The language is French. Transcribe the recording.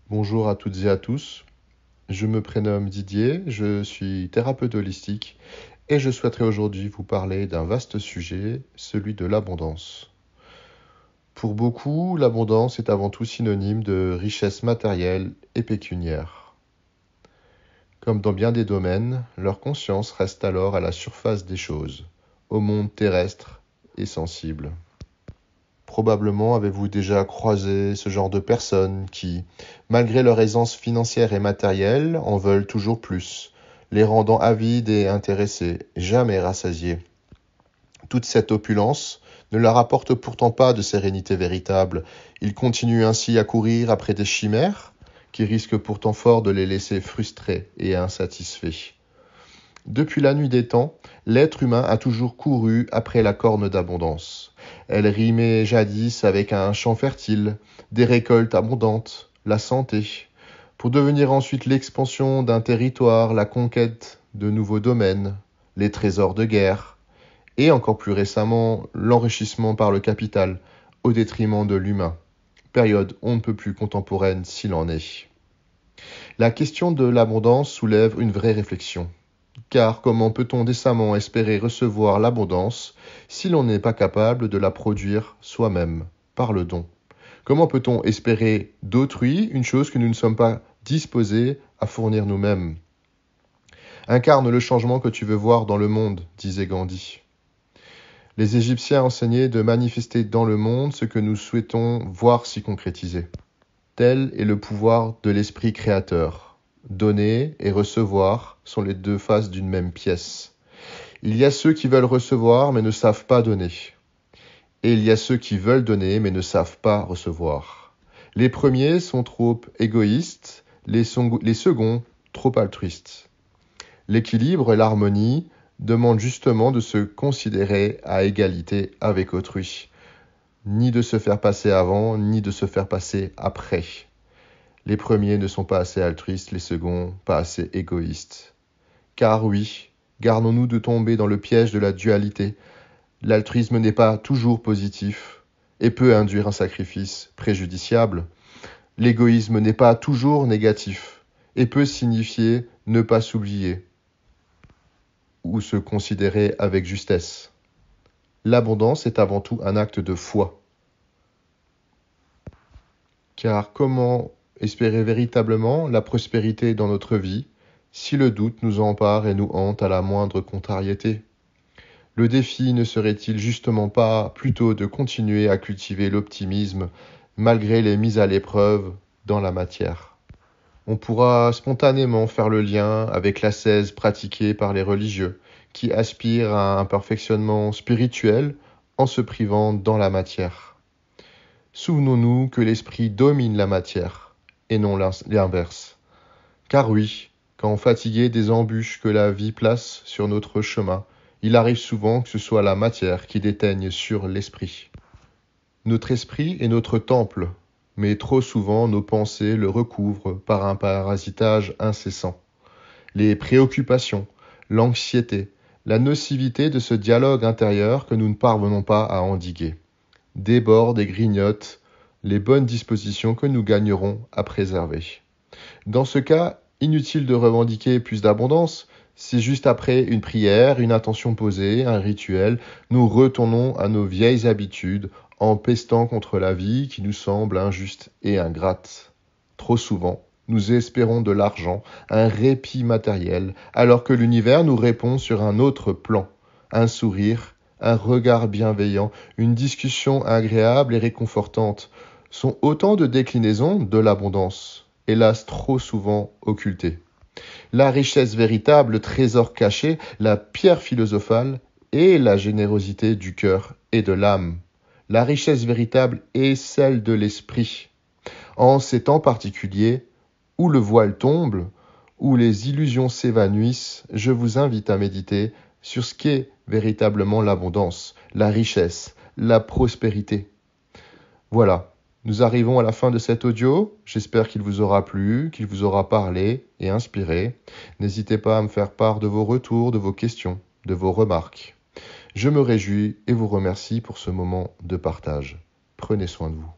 Bonjour à toutes et à tous, je me prénomme Didier, je suis thérapeute holistique et je souhaiterais aujourd'hui vous parler d'un vaste sujet, celui de l'abondance. Pour beaucoup, l'abondance est avant tout synonyme de richesse matérielle et pécuniaire. Comme dans bien des domaines, leur conscience reste alors à la surface des choses, au monde terrestre et sensible. Probablement avez-vous déjà croisé ce genre de personnes qui, malgré leur aisance financière et matérielle, en veulent toujours plus, les rendant avides et intéressés, jamais rassasiés. Toute cette opulence ne leur apporte pourtant pas de sérénité véritable. Ils continuent ainsi à courir après des chimères qui risquent pourtant fort de les laisser frustrés et insatisfaits. Depuis la nuit des temps, l'être humain a toujours couru après la corne d'abondance. Elle rimait jadis avec un champ fertile, des récoltes abondantes, la santé, pour devenir ensuite l'expansion d'un territoire, la conquête de nouveaux domaines, les trésors de guerre, et encore plus récemment l'enrichissement par le capital, au détriment de l'humain. Période on ne peut plus contemporaine s'il en est. La question de l'abondance soulève une vraie réflexion. Car comment peut-on décemment espérer recevoir l'abondance si l'on n'est pas capable de la produire soi-même, par le don? Comment peut-on espérer d'autrui une chose que nous ne sommes pas disposés à fournir nous-mêmes? Incarne le changement que tu veux voir dans le monde, disait Gandhi. Les Égyptiens enseignaient de manifester dans le monde ce que nous souhaitons voir s'y concrétiser. Tel est le pouvoir de l'esprit créateur. Donner et recevoir sont les deux faces d'une même pièce. Il y a ceux qui veulent recevoir mais ne savent pas donner. Et il y a ceux qui veulent donner mais ne savent pas recevoir. Les premiers sont trop égoïstes, les seconds trop altruistes. L'équilibre et l'harmonie demandent justement de se considérer à égalité avec autrui, ni de se faire passer avant, ni de se faire passer après. Les premiers ne sont pas assez altruistes, les seconds pas assez égoïstes. Car oui, gardons-nous de tomber dans le piège de la dualité. L'altruisme n'est pas toujours positif et peut induire un sacrifice préjudiciable. L'égoïsme n'est pas toujours négatif et peut signifier ne pas s'oublier ou se considérer avec justesse. L'abondance est avant tout un acte de foi. Car comment espérer véritablement la prospérité dans notre vie si le doute nous empare et nous hante à la moindre contrariété? Le défi ne serait-il justement pas plutôt de continuer à cultiver l'optimisme malgré les mises à l'épreuve dans la matière? On pourra spontanément faire le lien avec l'ascèse pratiquée par les religieux qui aspirent à un perfectionnement spirituel en se privant dans la matière. Souvenons-nous que l'esprit domine la matière, et non l'inverse. Car oui, quand fatigué des embûches que la vie place sur notre chemin, il arrive souvent que ce soit la matière qui déteigne sur l'esprit. Notre esprit est notre temple, mais trop souvent nos pensées le recouvrent par un parasitage incessant. Les préoccupations, l'anxiété, la nocivité de ce dialogue intérieur que nous ne parvenons pas à endiguer déborde et grignote les bonnes dispositions que nous gagnerons à préserver. Dans ce cas, inutile de revendiquer plus d'abondance, si juste après une prière, une intention posée, un rituel, nous retournons à nos vieilles habitudes en pestant contre la vie qui nous semble injuste et ingrate. Trop souvent, nous espérons de l'argent, un répit matériel, alors que l'univers nous répond sur un autre plan, un sourire, un regard bienveillant, une discussion agréable et réconfortante sont autant de déclinaisons de l'abondance, hélas trop souvent occultées. La richesse véritable, le trésor caché, la pierre philosophale est la générosité du cœur et de l'âme. La richesse véritable est celle de l'esprit. En ces temps particuliers, où le voile tombe, où les illusions s'évanouissent, je vous invite à méditer sur ce qu'est véritablement l'abondance, la richesse, la prospérité. Voilà, nous arrivons à la fin de cet audio. J'espère qu'il vous aura plu, qu'il vous aura parlé et inspiré. N'hésitez pas à me faire part de vos retours, de vos questions, de vos remarques. Je me réjouis et vous remercie pour ce moment de partage. Prenez soin de vous.